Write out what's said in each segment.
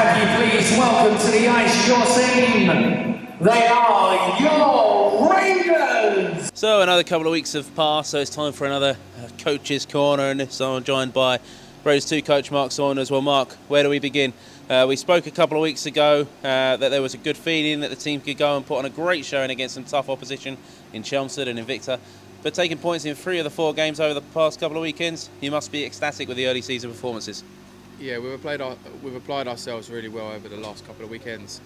have you please welcome to the ice your team. They are your Raiders! So another couple of weeks have passed, so it's time for another Coach's Corner, and this time I'm joined by Raiders2 coach Mark Saunders. Well, Mark, where do we begin? We spoke a couple of weeks ago that there was a good feeling that the team could go and put on a great showing against some tough opposition in Chelmsford and Invicta. But taking points in 3 of the 4 games over the past couple of weekends, you must be ecstatic with the early season performances. Yeah, we've applied ourselves really well over the last couple of weekends.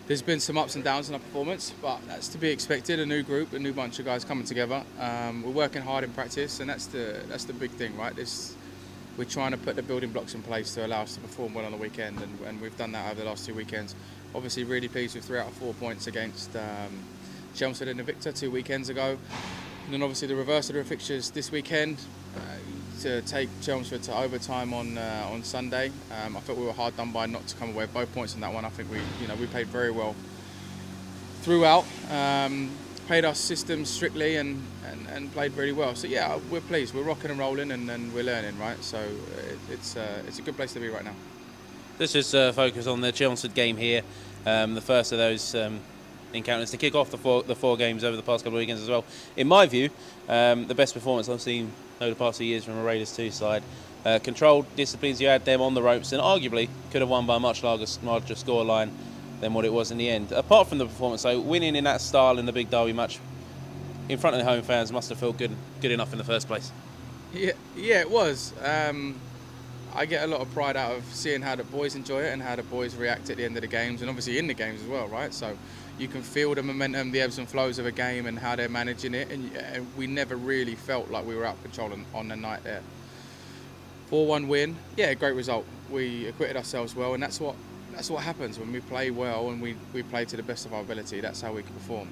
There's been some ups and downs in our performance, but that's to be expected. A new group, a new bunch of guys coming together. We're working hard in practice, and that's the big thing, right? We're trying to put the building blocks in place to allow us to perform well on the weekend, and we've done that over the last 2 weekends. Obviously, really pleased with 3 out of 4 points against Chelmsford and Invicta 2 weekends ago. And then obviously the reverse of the fixtures this weekend to take Chelmsford to overtime on Sunday. I thought we were hard done by not to come away with both points on that one. I think we played very well throughout, played our systems strictly and played really well. So yeah, we're pleased. We're rocking and rolling and we're learning, right? So it's a good place to be right now. Let's just focus on the Chelmsford game here, the first of those encounters to kick off the four games over the past couple of weekends as well. In my view, the best performance I've seen over the past few years from a Raiders2 side. Controlled disciplines, you had them on the ropes and arguably could have won by a much larger score line than what it was in the end. Apart from the performance, though, winning in that style in the big derby match in front of the home fans must have felt good enough in the first place. Yeah, it was. I get a lot of pride out of seeing how the boys enjoy it and how the boys react at the end of the games, and obviously in the games as well, right? So you can feel the momentum, the ebbs and flows of a game and how they're managing it, and we never really felt like we were out of control on the night there. 4-1 win, yeah, great result. We acquitted ourselves well, and that's what happens when we play well and we play to the best of our ability. That's how we can perform.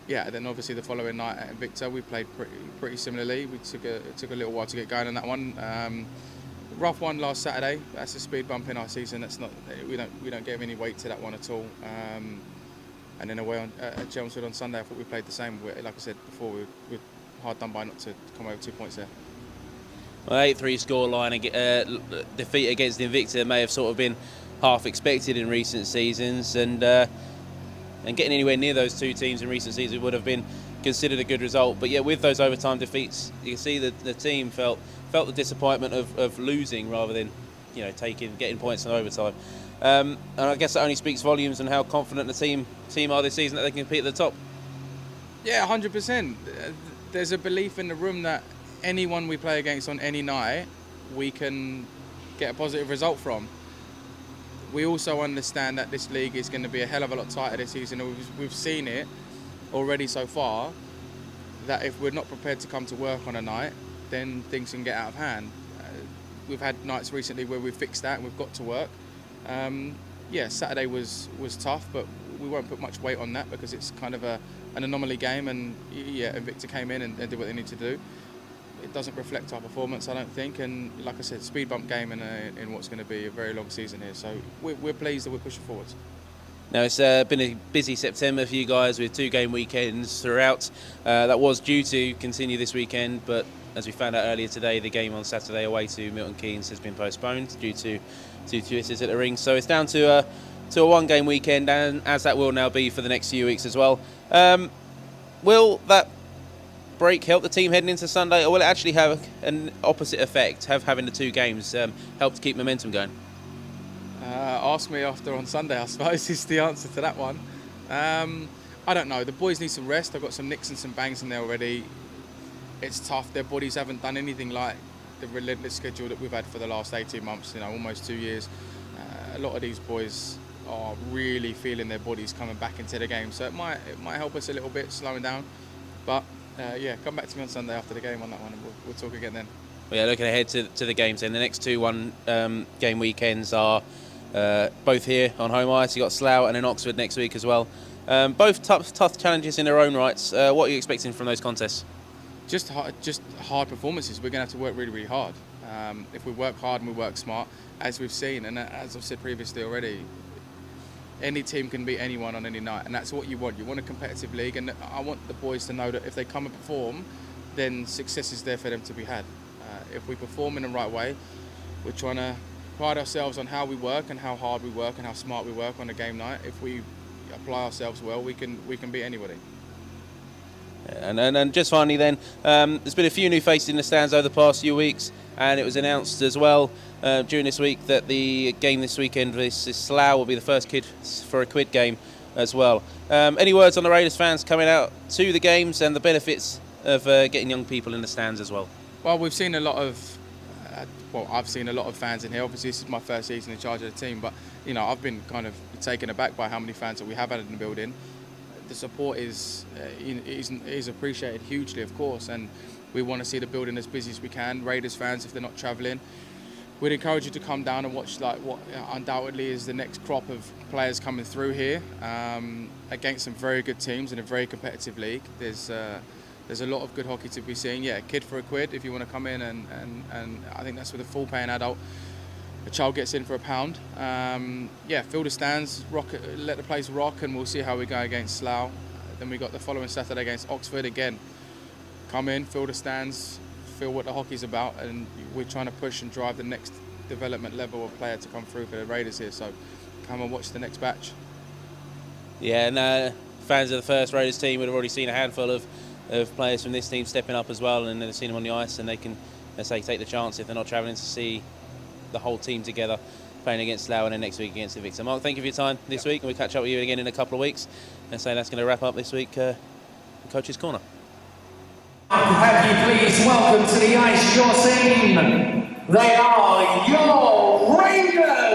Yeah, then obviously the following night at Invicta we played pretty similarly. We took a little while to get going on that one. Rough one last Saturday. That's a speed bump in our season. That's not we don't give any weight to that one at all. And then away at Chelmsford on Sunday, I thought we played the same. Like I said before, we're hard done by not to come over 2 points there. Well, 8-3 scoreline defeat against Invicta may have sort of been half expected in recent seasons, and getting anywhere near those 2 teams in recent seasons would have been considered a good result. But yeah, with those overtime defeats, you can see that the team felt the disappointment of losing rather than getting points in overtime. And I guess that only speaks volumes on how confident the team are this season that they can compete at the top. Yeah, 100%. There's a belief in the room that anyone we play against on any night, we can get a positive result from. We also understand that this league is going to be a hell of a lot tighter this season. We've seen it already so far, that if we're not prepared to come to work on a night, then things can get out of hand. We've had nights recently where we've fixed that and we've got to work. Yeah, Saturday was tough, but we won't put much weight on that because it's kind of an anomaly game, and yeah, Invicta came in and did what they need to do. It doesn't reflect our performance, I don't think, and like I said, speed bump game in what's going to be a very long season here. So we're pleased that we're pushing forwards. Now, it's been a busy September for you guys with 2 game weekends throughout. That was due to continue this weekend, but as we found out earlier today, the game on Saturday away to Milton Keynes has been postponed due to 2 twists at the ring. So it's down to a 1 game weekend, and as that will now be for the next few weeks as well. Will that break help the team heading into Sunday, or will it actually have an opposite effect, having the 2 games help to keep momentum going? Ask me after on Sunday, I suppose, is the answer to that one. I don't know. The boys need some rest. I've got some nicks and some bangs in there already. It's tough. Their bodies haven't done anything like the relentless schedule that we've had for the last 18 months, almost 2 years. A lot of these boys are really feeling their bodies coming back into the game. So it might help us a little bit, slowing down. But yeah, come back to me on Sunday after the game on that one, and we'll talk again then. Well, yeah, looking ahead to the games then. The next 2 game weekends are both here on home ice. You've got Slough and then Oxford next week as well. Both tough challenges in their own rights. What are you expecting from those contests? Just hard performances. We're going to have to work really, really hard. If we work hard and we work smart, as we've seen, and as I've said previously already, any team can beat anyone on any night, and that's what you want. You want a competitive league, and I want the boys to know that if they come and perform, then success is there for them to be had. If we perform in the right way, we're trying to pride ourselves on how we work and how hard we work and how smart we work on a game night. If we apply ourselves well, we can beat anybody. And just finally then, there's been a few new faces in the stands over the past few weeks, and it was announced as well during this week that the game this weekend versus Slough will be the first kid for a quid game as well. Any words on the Raiders fans coming out to the games and the benefits of getting young people in the stands as well? Well, we've seen a lot of, I've seen a lot of fans in here. Obviously, this is my first season in charge of the team, but you know, I've been kind of taken aback by how many fans that we have had in the building. The support is appreciated hugely, of course, and we want to see the building as busy as we can. Raiders fans, if they're not travelling, we'd encourage you to come down and watch like what undoubtedly is the next crop of players coming through here against some very good teams in a very competitive league. There's a lot of good hockey to be seen. Yeah, kid for a quid if you want to come in, and I think that's with a full paying adult. A child gets in for £1. Yeah, fill the stands, rock, let the place rock, and we'll see how we go against Slough. Then we got the following Saturday against Oxford again. Come in, fill the stands, feel what the hockey's about, and we're trying to push and drive the next development level of player to come through for the Raiders here. So come and watch the next batch. Yeah, and fans of the first Raiders team would have already seen a handful of players from this team stepping up as well, and they've seen them on the ice, and they can, let's say, take the chance if they're not travelling to see the whole team together playing against Slough and then next week against the Victor. Mark, thank you for your time this week, and we'll catch up with you again in a couple of weeks. And so that's going to wrap up this week in Coach's Corner. Have you please welcome to the ice your team. They are your Raiders!